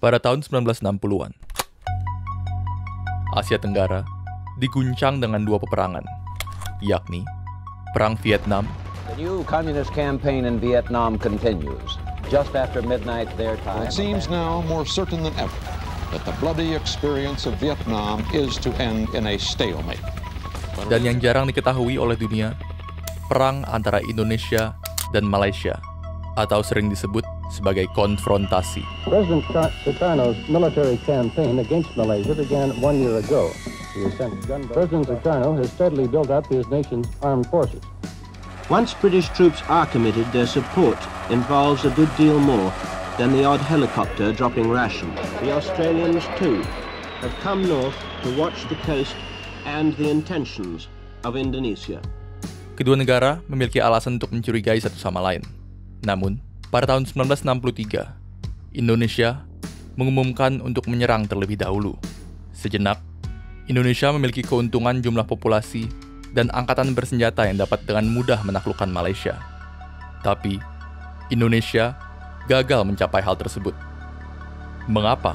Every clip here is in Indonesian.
pada tahun 1960-an. Asia Tenggara diguncang dengan dua peperangan, yakni Perang Vietnam. The new communist campaign in Vietnam continues. Just after midnight their time. It seems now more certain than ever that the bloody experience of Vietnam is to end in a stalemate. Dan yang jarang diketahui oleh dunia, perang antara Indonesia dan Malaysia, atau sering disebut sebagai konfrontasi. President Sukarno's military campaign against Malaysia began 1 year ago. President Sukarno has steadily built up his nation's armed forces. Once British troops are committed, their support involves a good deal more than the odd helicopter dropping rations. The Australians, too, have come north to watch the coast and the intentions of Indonesia. Kedua negara memiliki alasan untuk mencurigai satu sama lain. Namun, pada tahun 1963, Indonesia mengumumkan untuk menyerang terlebih dahulu. Sejenak, Indonesia memiliki keuntungan jumlah populasi dan angkatan bersenjata yang dapat dengan mudah menaklukkan Malaysia. Tapi, Indonesia gagal mencapai hal tersebut. Mengapa?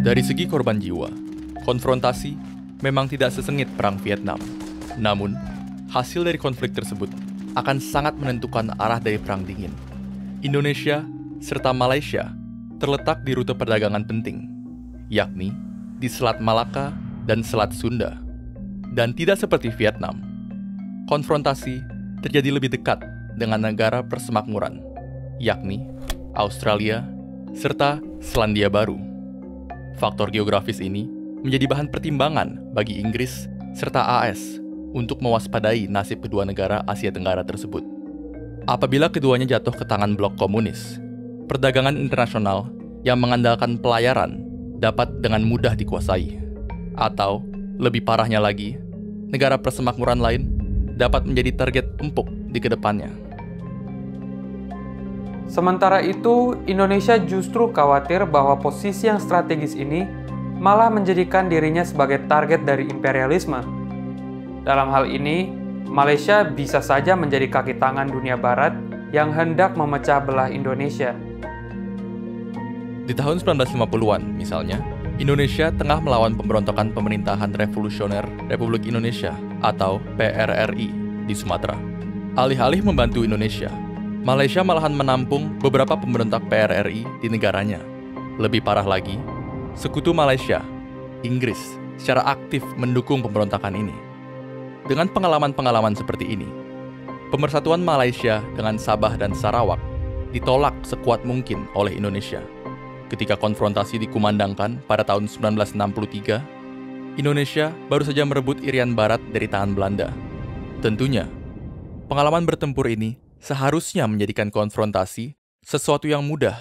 Dari segi korban jiwa, konfrontasi memang tidak sesengit Perang Vietnam. Namun, hasil dari konflik tersebut akan sangat menentukan arah dari Perang Dingin. Indonesia serta Malaysia terletak di rute perdagangan penting, yakni di Selat Malaka dan Selat Sunda. Dan tidak seperti Vietnam, konfrontasi terjadi lebih dekat dengan negara persemakmuran, yakni Australia serta Selandia Baru. Faktor geografis ini menjadi bahan pertimbangan bagi Inggris serta AS untuk mewaspadai nasib kedua negara Asia Tenggara tersebut. Apabila keduanya jatuh ke tangan blok komunis, perdagangan internasional yang mengandalkan pelayaran dapat dengan mudah dikuasai. Atau, lebih parahnya lagi, negara persemakmuran lain dapat menjadi target empuk di kedepannya. Sementara itu, Indonesia justru khawatir bahwa posisi yang strategis ini malah menjadikan dirinya sebagai target dari imperialisme. Dalam hal ini, Malaysia bisa saja menjadi kaki tangan dunia barat yang hendak memecah belah Indonesia. Di tahun 1950-an, misalnya, Indonesia tengah melawan pemberontakan Pemerintahan Revolusioner Republik Indonesia atau PRRI di Sumatera. Alih-alih membantu Indonesia, Malaysia malahan menampung beberapa pemberontak PRRI di negaranya. Lebih parah lagi, sekutu Malaysia, Inggris, secara aktif mendukung pemberontakan ini. Dengan pengalaman-pengalaman seperti ini, pemersatuan Malaysia dengan Sabah dan Sarawak ditolak sekuat mungkin oleh Indonesia. Ketika konfrontasi dikumandangkan pada tahun 1963, Indonesia baru saja merebut Irian Barat dari tangan Belanda. Tentunya, pengalaman bertempur ini seharusnya menjadikan konfrontasi sesuatu yang mudah.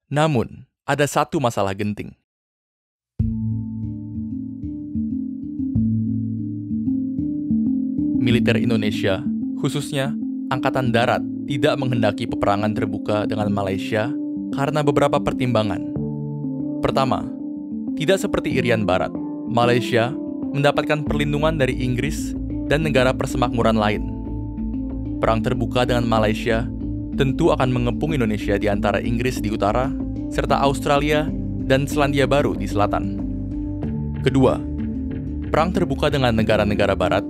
Namun, ada satu masalah genting. Militer Indonesia, khususnya Angkatan Darat, tidak menghendaki peperangan terbuka dengan Malaysia karena beberapa pertimbangan. Pertama, tidak seperti Irian Barat, Malaysia mendapatkan perlindungan dari Inggris dan negara persemakmuran lain. Perang terbuka dengan Malaysia tentu akan mengepung Indonesia di antara Inggris di utara, serta Australia dan Selandia Baru di selatan. Kedua, perang terbuka dengan negara-negara barat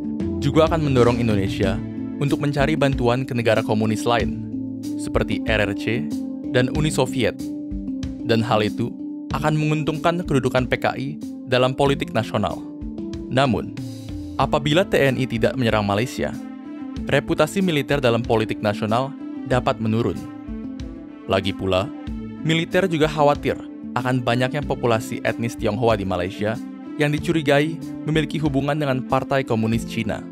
juga akan mendorong Indonesia untuk mencari bantuan ke negara komunis lain, seperti RRC dan Uni Soviet. Dan hal itu akan menguntungkan kedudukan PKI dalam politik nasional. Namun, apabila TNI tidak menyerang Malaysia, reputasi militer dalam politik nasional dapat menurun. Lagi pula, militer juga khawatir akan banyaknya populasi etnis Tionghoa di Malaysia yang dicurigai memiliki hubungan dengan Partai Komunis Cina.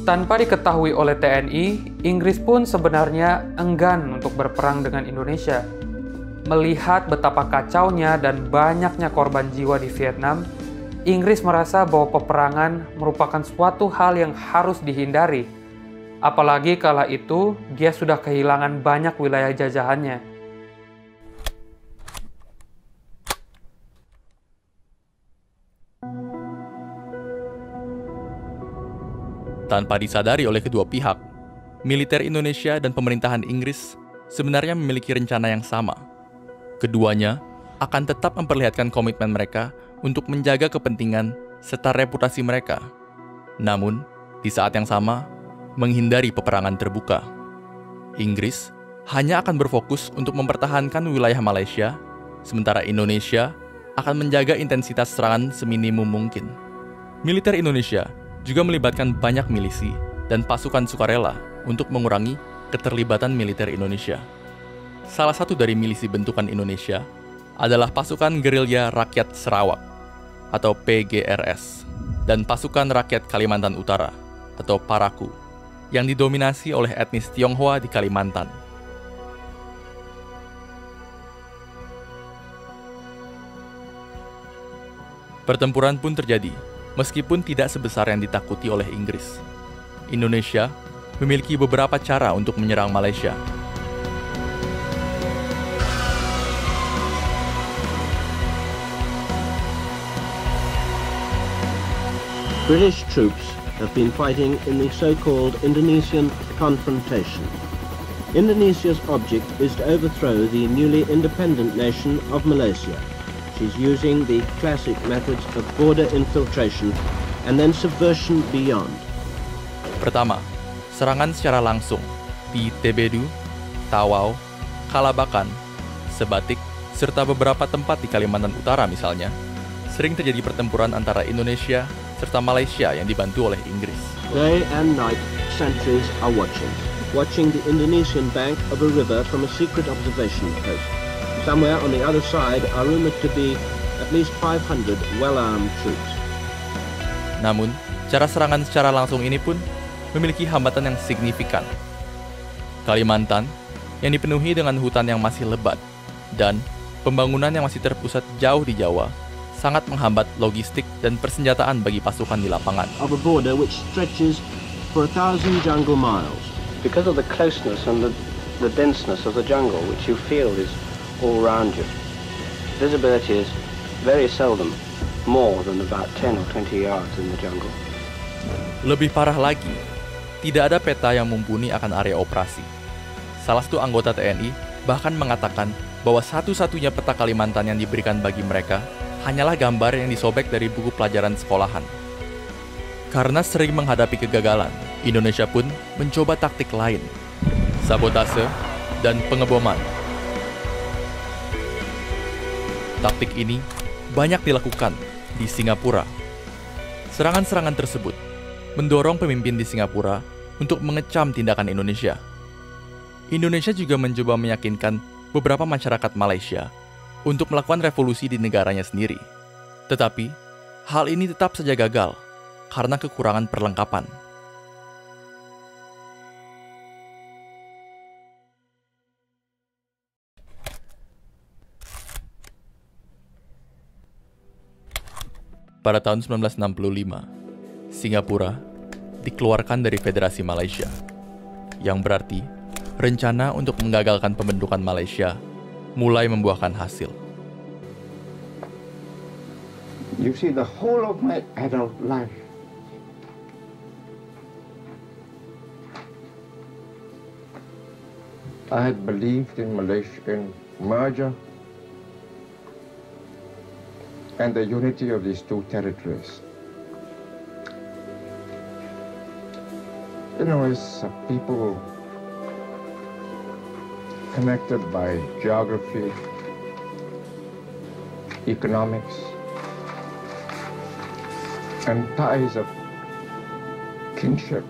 Tanpa diketahui oleh TNI, Inggris pun sebenarnya enggan untuk berperang dengan Indonesia. Melihat betapa kacaunya dan banyaknya korban jiwa di Vietnam, Inggris merasa bahwa peperangan merupakan suatu hal yang harus dihindari. Apalagi kala itu, dia sudah kehilangan banyak wilayah jajahannya. Tanpa disadari oleh kedua pihak, militer Indonesia dan pemerintahan Inggris sebenarnya memiliki rencana yang sama. Keduanya akan tetap memperlihatkan komitmen mereka untuk menjaga kepentingan serta reputasi mereka. Namun, di saat yang sama, menghindari peperangan terbuka. Inggris hanya akan berfokus untuk mempertahankan wilayah Malaysia, sementara Indonesia akan menjaga intensitas serangan seminimum mungkin. Militer Indonesia juga melibatkan banyak milisi dan pasukan sukarela untuk mengurangi keterlibatan militer Indonesia. Salah satu dari milisi bentukan Indonesia adalah pasukan gerilya rakyat Sarawak atau PGRS dan pasukan rakyat Kalimantan Utara atau Paraku yang didominasi oleh etnis Tionghoa di Kalimantan. Pertempuran pun terjadi, meskipun tidak sebesar yang ditakuti oleh Inggris. Indonesia memiliki beberapa cara untuk menyerang Malaysia. British troops have been fighting in the so-called Indonesian confrontation. Indonesia's object is to overthrow the newly independent nation of Malaysia. She's using the classic methods of border infiltration and then subversion beyond. Pertama, serangan secara langsung di Tebedu, Tawau, Kalabakan, Sebatik, serta beberapa tempat di Kalimantan Utara misalnya, sering terjadi pertempuran antara Indonesia serta Malaysia yang dibantu oleh Inggris. Day and night, sentries are watching the Indonesian bank of a river from a secret observation post. Somewhere on the other side are rumored to be at least 500 well-armed troops. Namun, cara serangan secara langsung ini pun memiliki hambatan yang signifikan. Kalimantan yang dipenuhi dengan hutan yang masih lebat dan pembangunan yang masih terpusat jauh di Jawa sangat menghambat logistik dan persenjataan bagi pasukan di lapangan. Of a border which stretches for 1,000 jungle miles. Because of the closeness and the denseness of the jungle, which you feel is all around you, visibility is very seldom more than about 10 or 20 yards in the jungle. Lebih parah lagi, tidak ada peta yang mumpuni akan area operasi. Salah satu anggota TNI bahkan mengatakan bahwa satu-satunya peta Kalimantan yang diberikan bagi mereka hanyalah gambar yang disobek dari buku pelajaran sekolahan. Karena sering menghadapi kegagalan, Indonesia pun mencoba taktik lain, sabotase dan pengeboman. Taktik ini banyak dilakukan di Singapura. Serangan-serangan tersebut mendorong pemimpin di Singapura untuk mengecam tindakan Indonesia. Indonesia juga mencoba meyakinkan beberapa masyarakat Malaysia untuk melakukan revolusi di negaranya sendiri. Tetapi, hal ini tetap saja gagal karena kekurangan perlengkapan. Pada tahun 1965, Singapura dikeluarkan dari Federasi Malaysia, yang berarti rencana untuk menggagalkan pembentukan Malaysia mulai membuahkan hasil. You see, the whole of my adult life, I had believed in Malaysian merger and the unity of these two territories. You know, it's people connected by geography, economics, and ties of kinship.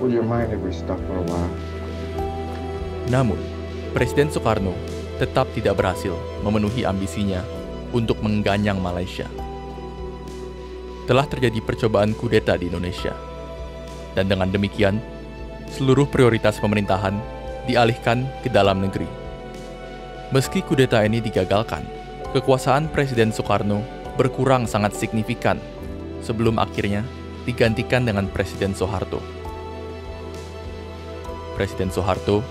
Would you mind if we stop for a while? Namun, Presiden Soekarno tetap tidak berhasil memenuhi ambisinya untuk mengganyang Malaysia. Telah terjadi percobaan kudeta di Indonesia, dan dengan demikian, seluruh prioritas pemerintahan dialihkan ke dalam negeri. Meski kudeta ini digagalkan, kekuasaan Presiden Soekarno berkurang sangat signifikan sebelum akhirnya digantikan dengan Presiden Soeharto. Presiden Soeharto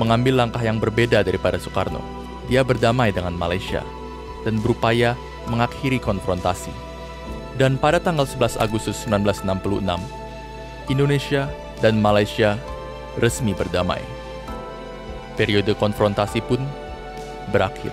mengambil langkah yang berbeda daripada Soekarno. Dia berdamai dengan Malaysia dan berupaya mengakhiri konfrontasi. Dan pada tanggal 11 Agustus 1966, Indonesia dan Malaysia resmi berdamai. Periode konfrontasi pun berakhir.